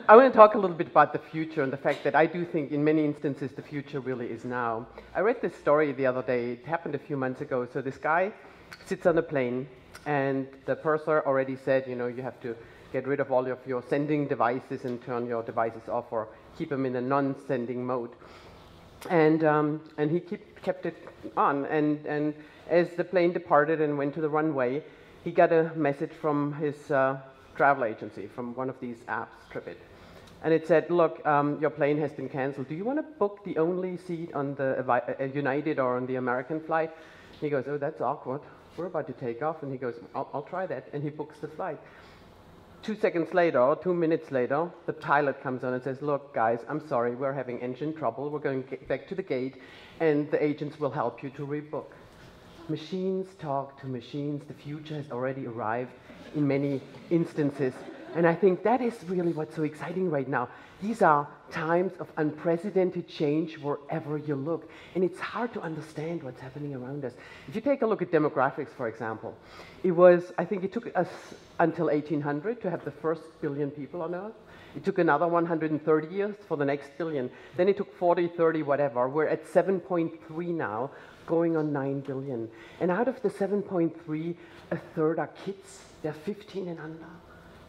I want to talk a little bit about the future and the fact that I do think in many instances the future really is now. I read this story the other day. It happened a few months ago. So this guy sits on a plane and the purser already said, you know, you have to get rid of all of your sending devices and turn your devices off or keep them in a non-sending mode. And he kept it on. And as the plane departed and went to the runway, he got a message from his travel agency, from one of these apps, TripIt. And it said, look, your plane has been canceled. Do you want to book the only seat on the United or on the American flight? He goes, oh, that's awkward. We're about to take off. And he goes, I'll try that. And he books the flight. 2 seconds later, or 2 minutes later, the pilot comes on and says, look, guys, I'm sorry, we're having engine trouble. We're going back to the gate, and the agents will help you to rebook. Machines talk to machines. The future has already arrived in many instances. And I think that is really what's so exciting right now. These are times of unprecedented change wherever you look. And it's hard to understand what's happening around us. If you take a look at demographics, for example, I think it took us until 1800 to have the first billion people on Earth. It took another 130 years for the next billion. Then it took 40, 30, whatever. We're at 7.3 now, going on 9 billion. And out of the 7.3, a third are kids. They're 15 and under.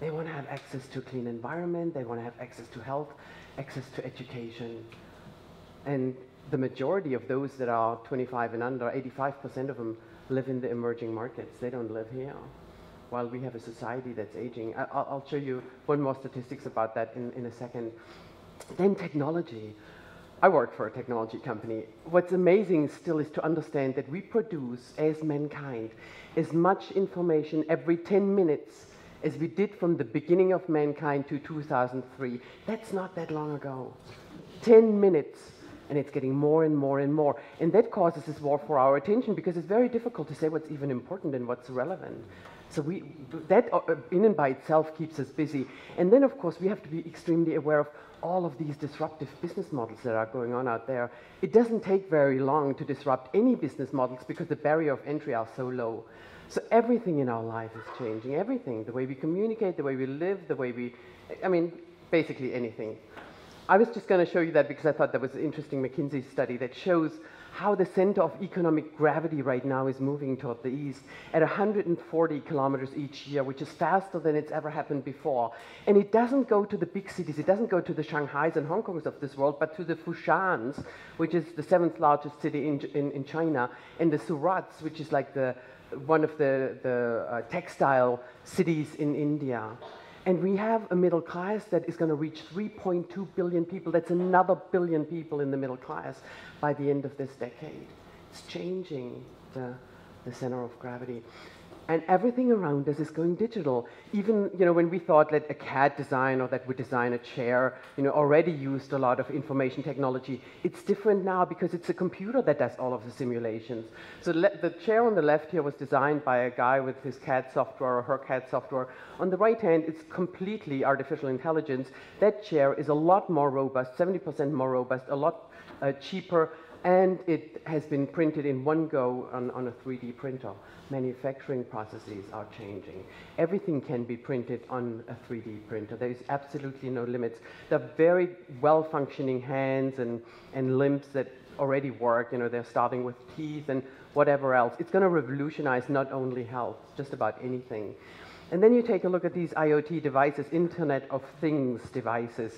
They want to have access to a clean environment. They want to have access to health, access to education. And the majority of those that are 25 and under, 85% of them live in the emerging markets. They don't live here. While we have a society that's aging. I'll show you one more statistics about that in a second. Then technology. I work for a technology company. What's amazing still is to understand that we produce, as mankind, as much information every 10 minutes as we did from the beginning of mankind to 2003. That's not that long ago. 10 minutes, and it's getting more and more and more. And that causes this war for our attention because it's very difficult to say what's even important and what's relevant. So that in and by itself keeps us busy. And then, of course, we have to be extremely aware of all of these disruptive business models that are going on out there. It doesn't take very long to disrupt any business models because the barrier of entry are so low. So everything in our life is changing, everything. The way we communicate, the way we live, basically anything. I was just going to show you that because I thought that was an interesting McKinsey study that shows how the center of economic gravity right now is moving toward the east at 140 kilometers each year, which is faster than it's ever happened before. And it doesn't go to the big cities, it doesn't go to the Shanghais and Hong Kongs of this world, but to the Fushans, which is the 7th largest city in China, and the Surats, which is like one of the textile cities in India. And we have a middle class that is going to reach 3.2 billion people. That's another billion people in the middle class by the end of this decade. It's changing the center of gravity. And everything around us is going digital. Even, when we thought that a CAD design or that we design a chair, already used a lot of information technology, it's different now because it's a computer that does all of the simulations. So the chair on the left here was designed by a guy with his CAD software or her CAD software. On the right hand, it's completely artificial intelligence. That chair is a lot more robust, 70% more robust, a lot cheaper, and it has been printed in one go on a 3D printer. Manufacturing processes are changing. Everything can be printed on a 3D printer. There is absolutely no limits. There are very well-functioning hands and limbs that already work. They're starting with teeth and whatever else. It's going to revolutionize not only health, just about anything. And then you take a look at these IoT devices, Internet of Things devices,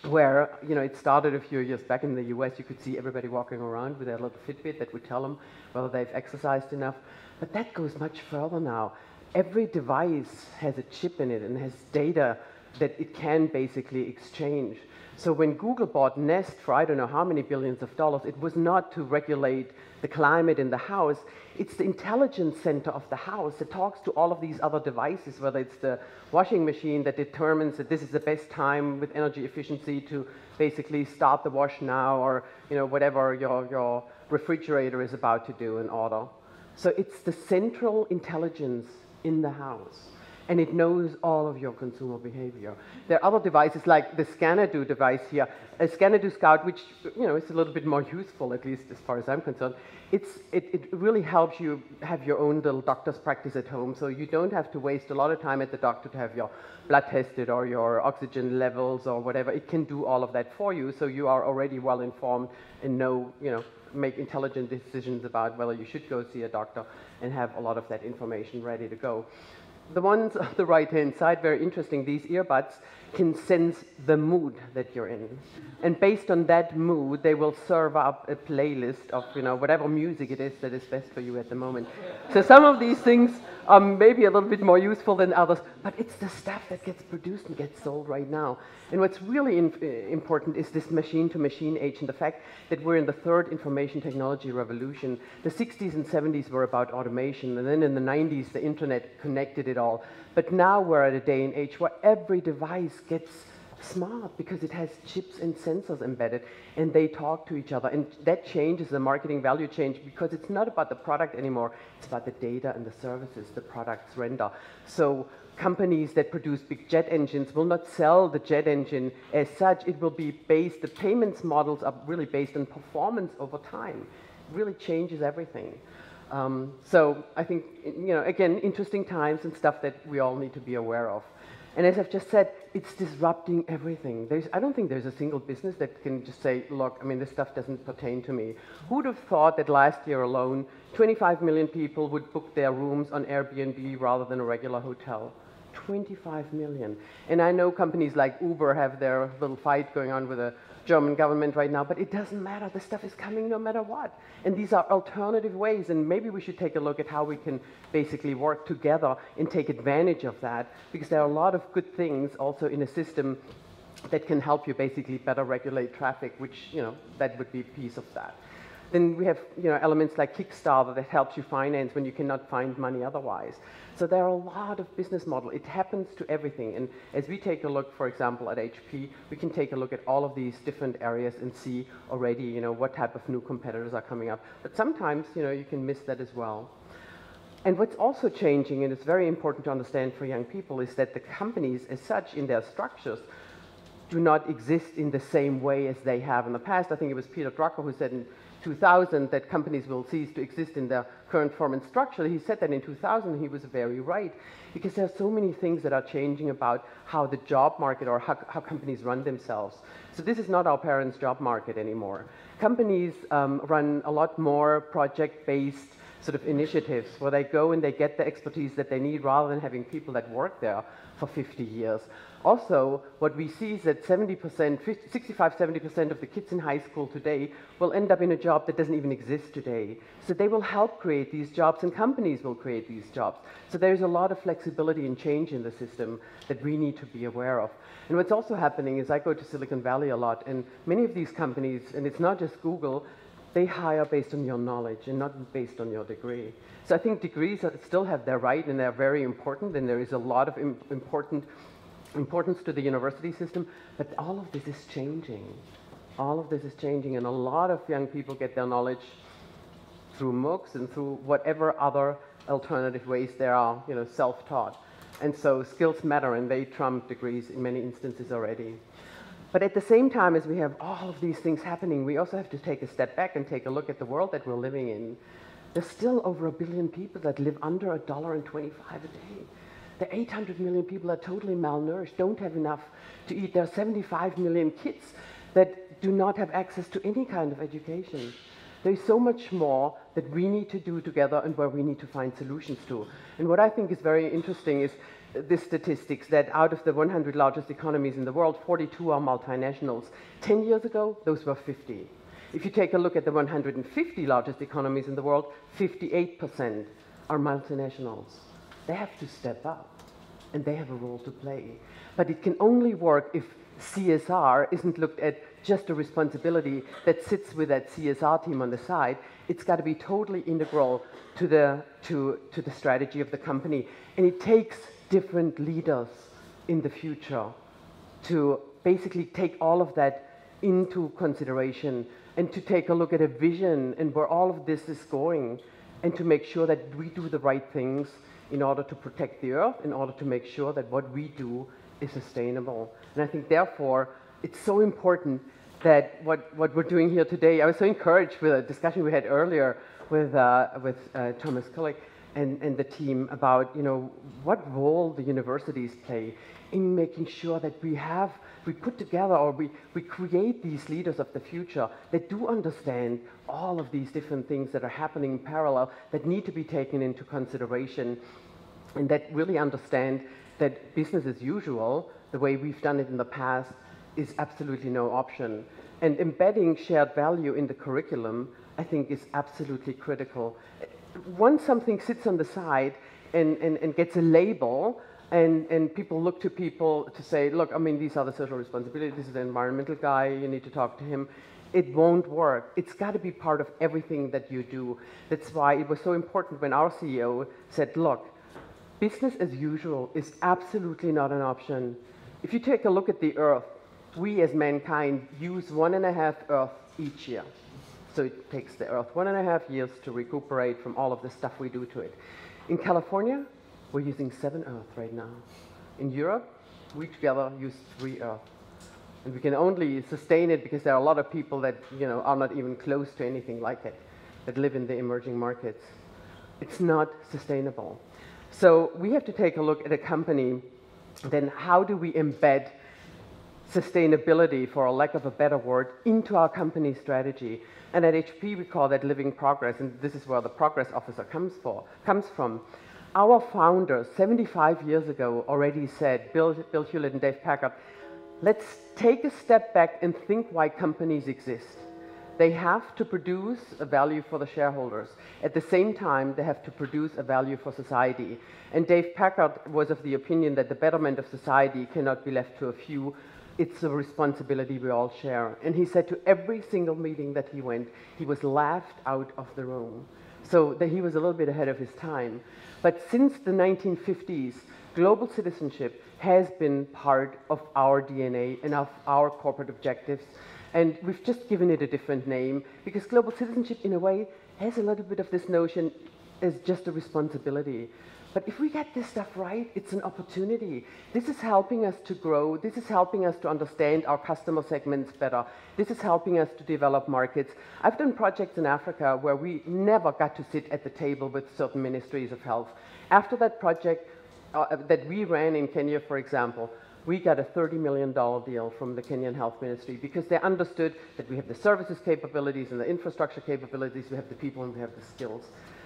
where it started a few years back in the US. You could see everybody walking around with their little Fitbit that would tell them whether they've exercised enough. But that goes much further now. Every device has a chip in it and has data that it can basically exchange. So when Google bought Nest for I don't know how many billions of dollars, it was not to regulate the climate in the house. It's the intelligence center of the house that talks to all of these other devices, whether it's the washing machine that determines that this is the best time with energy efficiency to basically start the wash now, or whatever your refrigerator is about to do in order. So it's the central intelligence in the house. and it knows all of your consumer behavior. There are other devices like the Scanner-Do device here, a Scanner-Do Scout, which is a little bit more useful, at least as far as I'm concerned. It really helps you have your own little doctor's practice at home, so you don't have to waste a lot of time at the doctor to have your blood tested or your oxygen levels or whatever. It can do all of that for you, so you are already well informed and make intelligent decisions about whether you should go see a doctor and have a lot of that information ready to go. The ones on the right-hand side, very interesting, these earbuds can sense the mood that you're in. And based on that mood, they will serve up a playlist of, whatever music it is that is best for you at the moment. So some of these things are maybe a little bit more useful than others, but it's the stuff that gets produced and gets sold right now. And what's really important is this machine-to-machine age and the fact that we're in the third information technology revolution. The 60s and 70s were about automation, and then in the 90s, the internet connected it all. But now we're at a day and age where every device gets smart because it has chips and sensors embedded, and they talk to each other. And that changes the marketing value change because it's not about the product anymore. It's about the data and the services the products render. So companies that produce big jet engines will not sell the jet engine as such. It will be based, the payments models are really based on performance over time. It really changes everything. So I think, again, interesting times and stuff that we all need to be aware of. And as I've just said, it's disrupting everything. I don't think there's a single business that can just say, look, this stuff doesn't pertain to me. Who would have thought that last year alone, 25 million people would book their rooms on Airbnb rather than a regular hotel? 25 million. And I know companies like Uber have their little fight going on with the German government right now, but it doesn't matter. The stuff is coming no matter what. And these are alternative ways, and maybe we should take a look at how we can basically work together and take advantage of that, because there are a lot of good things also in a system that can help you basically better regulate traffic, which, that would be a piece of that. Then we have, elements like Kickstarter that helps you finance when you cannot find money otherwise. So there are a lot of business models. It happens to everything. And as we take a look, for example, at HP, we can take a look at all of these different areas and see already, what type of new competitors are coming up. But sometimes, you can miss that as well. And what's also changing, and it's very important to understand for young people, is that the companies as such in their structures do not exist in the same way as they have in the past. I think it was Peter Drucker who said in 2000 that companies will cease to exist in their current form and structure. He said that in 2000, and he was very right, because there are so many things that are changing about how the job market or how companies run themselves. So this is not our parents' job market anymore. Companies run a lot more project-based sort of initiatives where they go and they get the expertise that they need rather than having people that work there for 50 years. Also, what we see is that 65-70% of the kids in high school today will end up in a job that doesn't even exist today. So they will help create these jobs, and companies will create these jobs. So there's a lot of flexibility and change in the system that we need to be aware of. And what's also happening is I go to Silicon Valley a lot, and many of these companies, and it's not just Google, they hire based on your knowledge and not based on your degree. So I think degrees still have their right, and they're very important, and there is a lot of importance to the university system, but all of this is changing. All of this is changing, and a lot of young people get their knowledge through MOOCs and through whatever other alternative ways there are, self-taught. And so skills matter, and they trump degrees in many instances already. But at the same time as we have all of these things happening, we also have to take a step back and take a look at the world that we're living in. There's still over 1 billion people that live under $1.25 a day. There are 800 million people that are totally malnourished, don't have enough to eat. There are 75 million kids that do not have access to any kind of education. There's so much more that we need to do together and where we need to find solutions to. And what I think is very interesting is the statistics that out of the 100 largest economies in the world, 42 are multinationals. 10 years ago, those were 50. If you take a look at the 150 largest economies in the world, 58% are multinationals. They have to step up, and they have a role to play. But it can only work if CSR isn't looked at just a responsibility that sits with that CSR team on the side. It's got to be totally integral to the strategy of the company. And it takes different leaders in the future to basically take all of that into consideration and to take a look at a vision and where all of this is going, and to make sure that we do the right things in order to protect the earth, in order to make sure that what we do is sustainable. And I think, therefore, it's so important that what we're doing here today, I was so encouraged with a discussion we had earlier with Thomas Kulik and the team about, what role the universities play in making sure that we put together, or we create these leaders of the future that do understand all of these different things that are happening in parallel, that need to be taken into consideration, and that really understand that business as usual, the way we've done it in the past, is absolutely no option. And embedding shared value in the curriculum, I think, is absolutely critical. Once something sits on the side and gets a label, and people look to people to say, look, I mean, these are the social responsibilities, this is the environmental guy, you need to talk to him, it won't work. It's got to be part of everything that you do. That's why it was so important when our CEO said, look, business as usual is absolutely not an option. If you take a look at the Earth, we as mankind use 1.5 Earth each year. So it takes the Earth 1.5 years to recuperate from all of the stuff we do to it. In California, we're using 7 Earth right now. In Europe, we together use 3 Earth. And we can only sustain it because there are a lot of people that are not even close to anything like it, that live in the emerging markets. It's not sustainable. So we have to take a look at a company, then how do we embed sustainability, for a lack of a better word, into our company strategy? And at HP, we call that living progress, and this is where the progress officer comes from. Our founders, 75 years ago, already said, Bill Hewlett and Dave Packard, let's take a step back and think why companies exist. They have to produce a value for the shareholders. At the same time, they have to produce a value for society. And Dave Packard was of the opinion that the betterment of society cannot be left to a few. It's a responsibility we all share. And he said to every single meeting that he went, he was laughed out of the room. So that he was a little bit ahead of his time. But since the 1950s, global citizenship has been part of our DNA and of our corporate objectives. And we've just given it a different name, because global citizenship, in a way, has a little bit of this notion as just a responsibility. But if we get this stuff right, it's an opportunity. This is helping us to grow. This is helping us to understand our customer segments better. This is helping us to develop markets. I've done projects in Africa where we never got to sit at the table with certain ministries of health. After that project that we ran in Kenya, for example, we got a $30 million deal from the Kenyan Health Ministry, because they understood that we have the services capabilities and the infrastructure capabilities, we have the people, and we have the skills.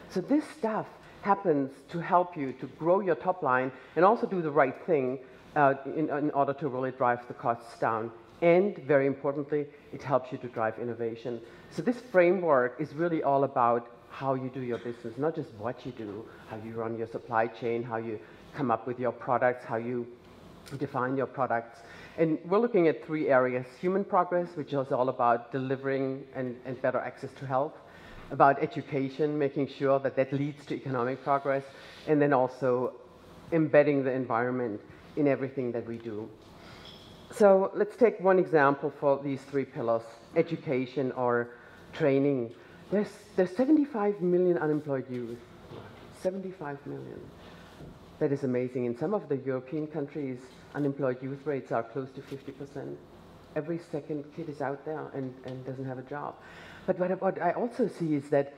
So this stuff happens to help you to grow your top line and also do the right thing in order to really drive the costs down. And very importantly, it helps you to drive innovation. So this framework is really all about how you do your business, not just what you do, how you run your supply chain, how you come up with your products, how you define your products. And we're looking at 3 areas: human progress, which is all about delivering and better access to health; about education, making sure that that leads to economic progress; and then also embedding the environment in everything that we do. So let's take one example for these 3 pillars: education or training. There's 75 million unemployed youth. 75 million. That is amazing. In some of the European countries, unemployed youth rates are close to 50%. Every second kid is out there and doesn't have a job. But what I also see is that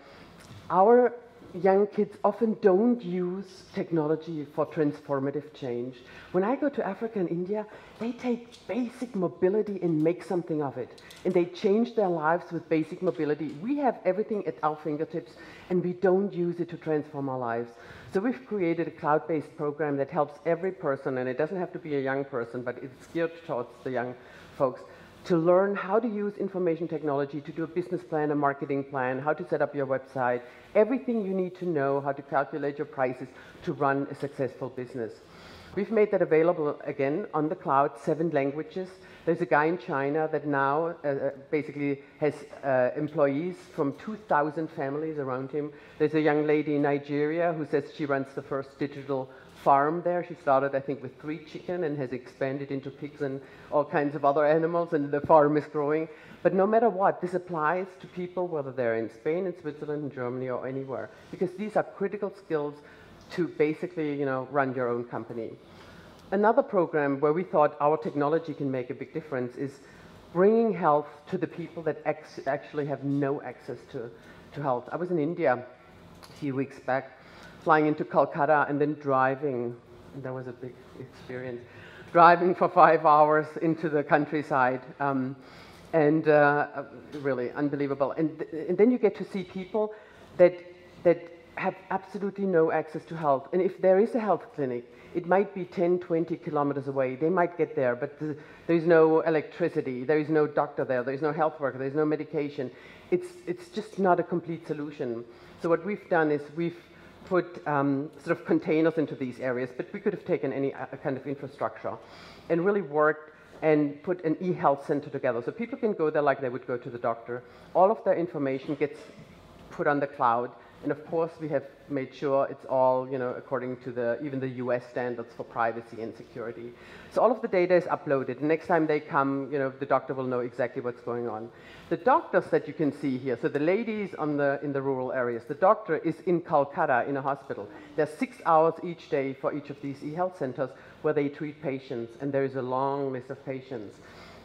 our young kids often don't use technology for transformative change. When I go to Africa and India, they take basic mobility and make something of it. And they change their lives with basic mobility. We have everything at our fingertips, and we don't use it to transform our lives. So we've created a cloud-based program that helps every person, and it doesn't have to be a young person, but it's geared towards the young folks, to learn how to use information technology to do a business plan, a marketing plan, how to set up your website, everything you need to know, how to calculate your prices to run a successful business. We've made that available, again, on the cloud, 7 languages. There's a guy in China that now basically has employees from 2,000 families around him. There's a young lady in Nigeria who says she runs the first digital farm there. She started, I think, with 3 chicken and has expanded into pigs and all kinds of other animals, and the farm is growing. But no matter what, this applies to people, whether they're in Spain, in Switzerland, in Germany, or anywhere, because these are critical skills to basically, run your own company. Another program where we thought our technology can make a big difference is bringing health to the people that actually have no access to health. I was in India a few weeks back, flying into Calcutta and then driving. That was a big experience. Driving for 5 hours into the countryside, and really unbelievable. And then you get to see people that have absolutely no access to health. And if there is a health clinic, it might be 10, 20 kilometers away. They might get there, but there's no electricity, there is no doctor there is no health worker, there's no medication. It's just not a complete solution. So what we've done is we've put sort of containers into these areas, but we could have taken any kind of infrastructure and really worked and put an e-health center together. So people can go there like they would go to the doctor. All of their information gets put on the cloud. And of course, we have made sure it's all, according to even the US standards for privacy and security. So all of the data is uploaded. Next time they come, the doctor will know exactly what's going on. The doctors that you can see here, so the ladies in the rural areas, the doctor is in Calcutta in a hospital. There's 6 hours each day for each of these e-health centers where they treat patients, and there is a long list of patients.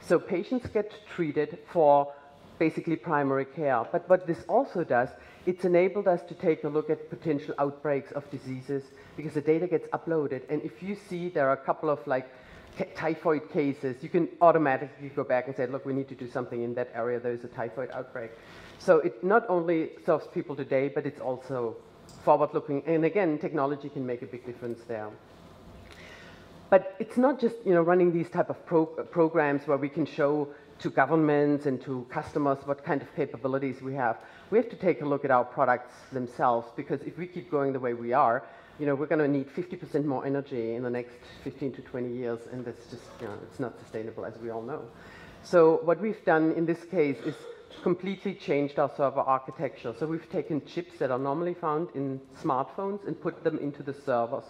So patients get treated for basically primary care. But what this also does, it's enabled us to take a look at potential outbreaks of diseases because the data gets uploaded. And if you see there are a couple of typhoid cases, you can automatically go back and say, look, we need to do something in that area. There's a typhoid outbreak. So it not only serves people today, but it's also forward-looking. And again, technology can make a big difference there. But it's not just running these type of programs where we can show to governments and to customers what kind of capabilities we have. We have to take a look at our products themselves, because if we keep going the way we are, we're going to need 50% more energy in the next 15 to 20 years, and that's just, it's not sustainable, as we all know. So what we've done in this case is completely changed our server architecture. So we've taken chips that are normally found in smartphones and put them into the servers.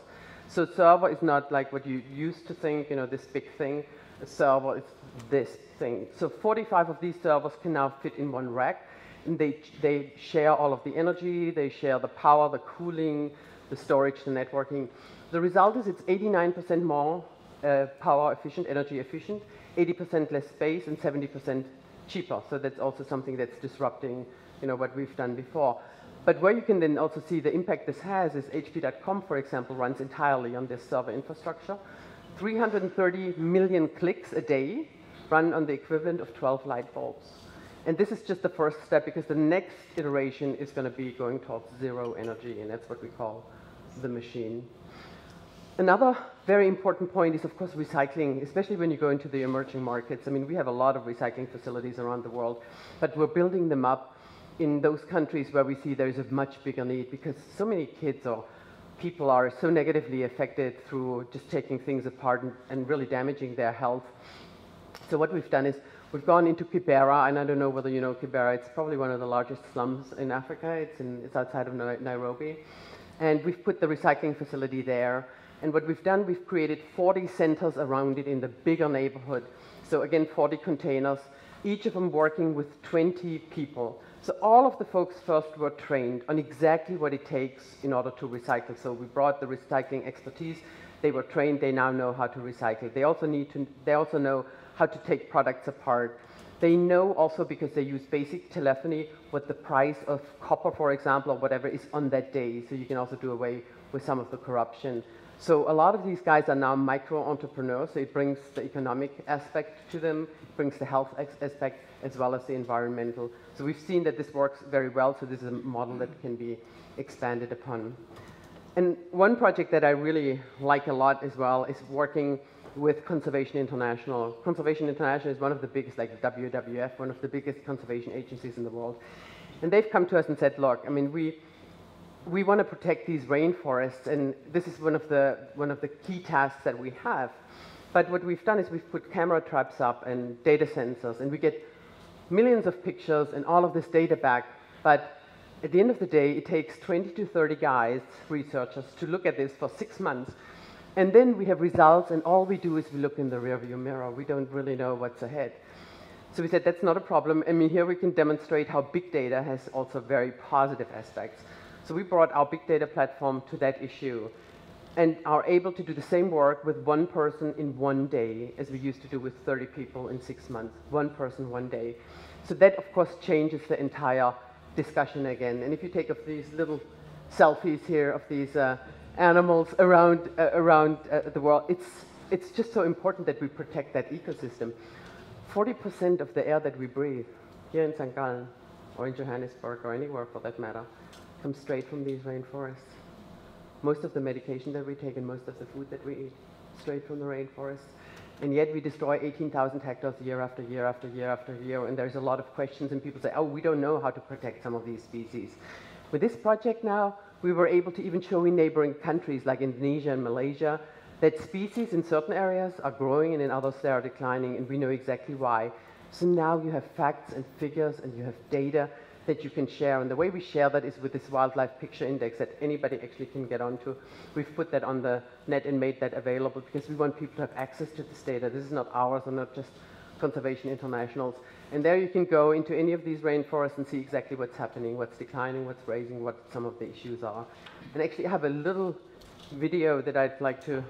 So server is not like what you used to think, this big thing. A server is this thing. So 45 of these servers can now fit in one rack, and they share all of the energy, they share the power, the cooling, the storage, the networking. The result is it's 89% more power efficient, energy efficient, 80% less space, and 70% cheaper. So that's also something that's disrupting, what we've done before. But where you can then also see the impact this has is HP.com, for example, runs entirely on this server infrastructure. 330 million clicks a day run on the equivalent of 12 light bulbs. And this is just the first step, because the next iteration is going to be going towards zero energy, and that's what we call the machine. Another very important point is, of course, recycling, especially when you go into the emerging markets. I mean, we have a lot of recycling facilities around the world, but we're building them up in those countries where we see there's a much bigger need, because so many kids or people are so negatively affected through just taking things apart and really damaging their health. So what we've done is we've gone into Kibera, and I don't know whether you know Kibera. It's probably one of the largest slums in Africa. It's outside of Nairobi. And we've put the recycling facility there. And what we've done, we've created 40 centers around it in the bigger neighborhood. So again, 40 containers, each of them working with 20 people. So all of the folks first were trained on exactly what it takes in order to recycle. So we brought the recycling expertise. They were trained. They now know how to recycle. They also know how to take products apart. They know also, because they use basic telephony, what the price of copper, for example, or whatever is on that day. So you can also do away with some of the corruption. So a lot of these guys are now micro-entrepreneurs. So it brings the economic aspect to them, it brings the health aspect, as well as the environmental. So we've seen that this works very well. So this is a model that can be expanded upon. And one project that I really like a lot as well is working with Conservation International. Conservation International is one of the biggest, like WWF, one of the biggest conservation agencies in the world. And they've come to us and said, look, I mean, we want to protect these rainforests, and this is one of the key tasks that we have. But what we've done is we've put camera traps up and data sensors, and we get millions of pictures and all of this data back. But at the end of the day, it takes 20 to 30 guys, researchers, to look at this for 6 months. And then we have results, and all we do is we look in the rearview mirror. We don't really know what's ahead. So we said, that's not a problem. I mean, here we can demonstrate how big data has also very positive aspects. So we brought our big data platform to that issue and are able to do the same work with one person in one day as we used to do with 30 people in 6 months. One person, one day. So that, of course, changes the entire discussion again. And if you take of these little selfies here of these animals around the world, it's just so important that we protect that ecosystem. 40% of the air that we breathe here in St.Gallen or in Johannesburg or anywhere for that matter comes straight from these rainforests. Most of the medication that we take and most of the food that we eat, straight from the rainforests. And yet we destroy 18,000 hectares year after year after year after year. And there's a lot of questions and people say, oh, we don't know how to protect some of these species. With this project now, we were able to even show in neighboring countries like Indonesia and Malaysia that species in certain areas are growing and in others they are declining, and we know exactly why. So now you have facts and figures and you have data that you can share, and the way we share that is with this wildlife picture index that anybody actually can get onto. We've put that on the net and made that available because we want people to have access to this data. This is not ours and not just Conservation International's. And there you can go into any of these rainforests and see exactly what's happening, what's declining, what's raising, what some of the issues are. And actually I have a little video that I'd like to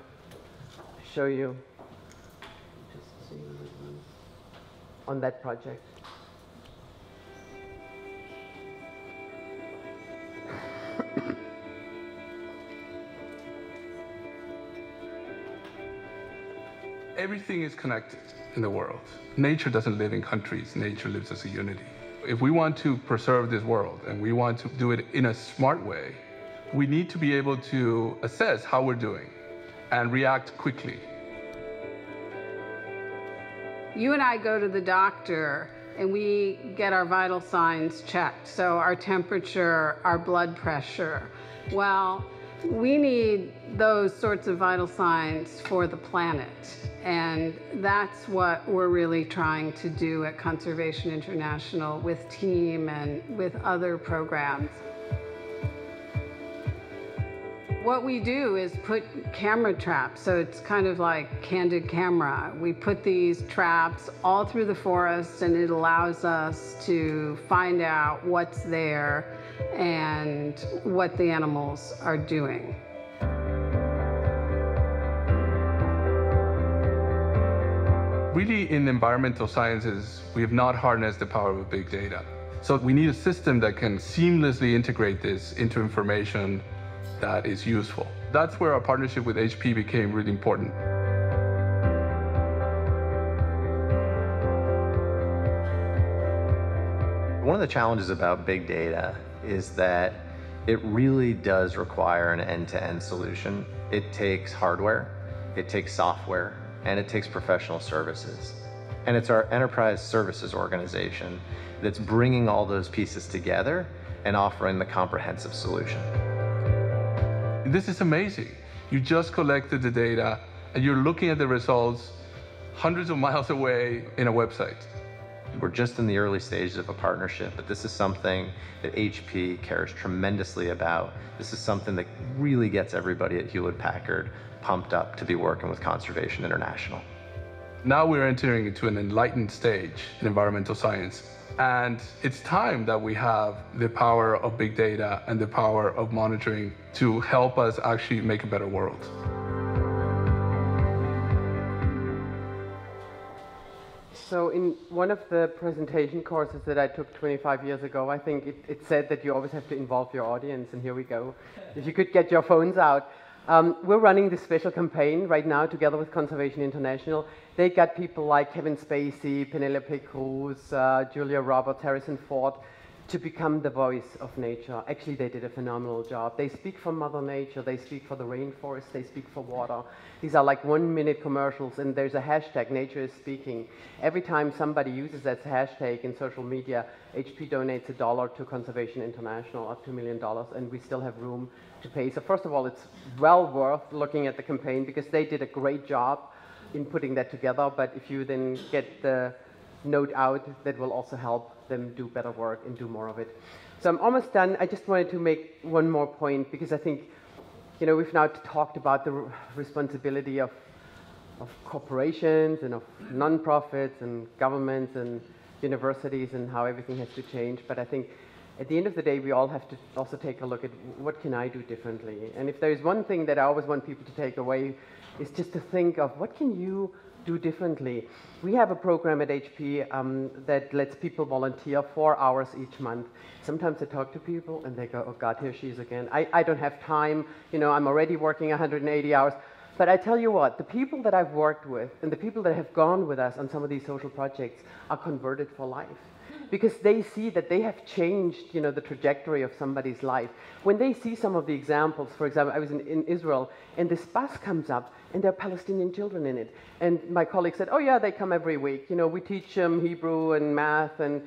show you just see on that project. Everything is connected in the world. Nature doesn't live in countries, nature lives as a unity. If we want to preserve this world and we want to do it in a smart way, we need to be able to assess how we're doing and react quickly. You and I go to the doctor and we get our vital signs checked. So our temperature, our blood pressure. Well, we need those sorts of vital signs for the planet. And that's what we're really trying to do at Conservation International with TEAM and with other programs. What we do is put camera traps, so it's kind of like candid camera. We put these traps all through the forest and it allows us to find out what's there and what the animals are doing. Really, in environmental sciences, we have not harnessed the power of big data. So we need a system that can seamlessly integrate this into information that is useful. That's where our partnership with HP became really important. One of the challenges about big data is that it really does require an end-to-end solution. It takes hardware, it takes software, and it takes professional services. And it's our enterprise services organization that's bringing all those pieces together and offering the comprehensive solution. This is amazing. You just collected the data and you're looking at the results hundreds of miles away in a website. We're just in the early stages of a partnership, but this is something that HP cares tremendously about. This is something that really gets everybody at Hewlett Packard pumped up to be working with Conservation International. Now we're entering into an enlightened stage in environmental science. And it's time that we have the power of big data and the power of monitoring to help us actually make a better world. So in one of the presentation courses that I took 25 years ago, I think it said that you always have to involve your audience, and here we go. If you could get your phones out. We're running this special campaign right now together with Conservation International. They got people like Kevin Spacey, Penelope Cruz, Julia Roberts, Harrison Ford to become the voice of nature. Actually, they did a phenomenal job. They speak for Mother Nature, they speak for the rainforest, they speak for water. These are like 1-minute commercials, and there's a hashtag, Nature is Speaking. Every time somebody uses that hashtag in social media, HP donates $1 to Conservation International, or $2 million, and we still have room to pay. So first of all, it's well worth looking at the campaign because they did a great job in putting that together, but if you then get the note out, that will also help them do better work and do more of it. So I'm almost done. I just wanted to make one more point because I think, you know, we've now talked about the responsibility of corporations and of non-profits and governments and universities and how everything has to change, but I think at the end of the day, we all have to also take a look at what can I do differently. And if there is one thing that I always want people to take away, is just to think of what can you do differently. We have a program at HP that lets people volunteer 4 hours each month. Sometimes I talk to people and they go, oh God, here she is again. I don't have time, you know, I'm already working 180 hours. But I tell you what, the people that I've worked with and the people that have gone with us on some of these social projects are converted for life. Because they see that they have changed, you know, the trajectory of somebody's life. When they see some of the examples, for example, I was in Israel, and this bus comes up, and there are Palestinian children in it. And my colleague said, oh yeah, they come every week. You know, we teach them Hebrew and math, and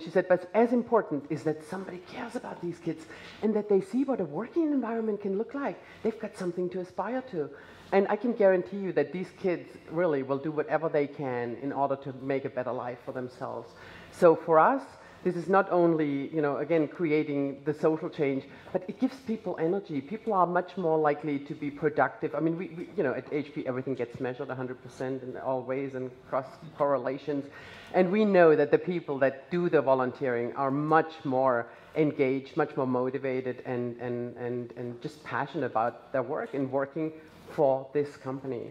she said, but as important is that somebody cares about these kids, and that they see what a working environment can look like. They've got something to aspire to. And I can guarantee you that these kids really will do whatever they can in order to make a better life for themselves. So for us, this is not only, you know, again, creating the social change, but it gives people energy. People are much more likely to be productive. I mean, we you know, at HP, everything gets measured 100% in all ways and cross correlations. And we know that the people that do the volunteering are much more engaged, much more motivated, and just passionate about their work and working for this company.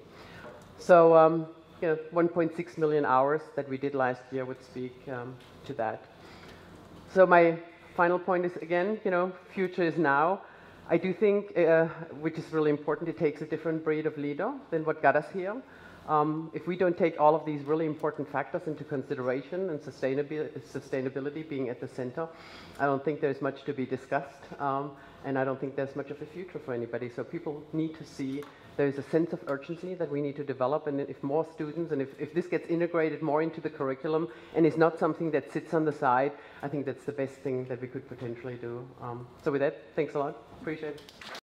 So, you know, 1.6 million hours that we did last year would speak to that. So my final point is, again, you know, future is now. I do think, which is really important, it takes a different breed of leader than what got us here. If we don't take all of these really important factors into consideration, and sustainability being at the center, I don't think there's much to be discussed, and I don't think there's much of a future for anybody. So people need to see there's a sense of urgency that we need to develop, and if more students, and if this gets integrated more into the curriculum and is not something that sits on the side, I think that's the best thing that we could potentially do. So with that, thanks a lot. Appreciate it.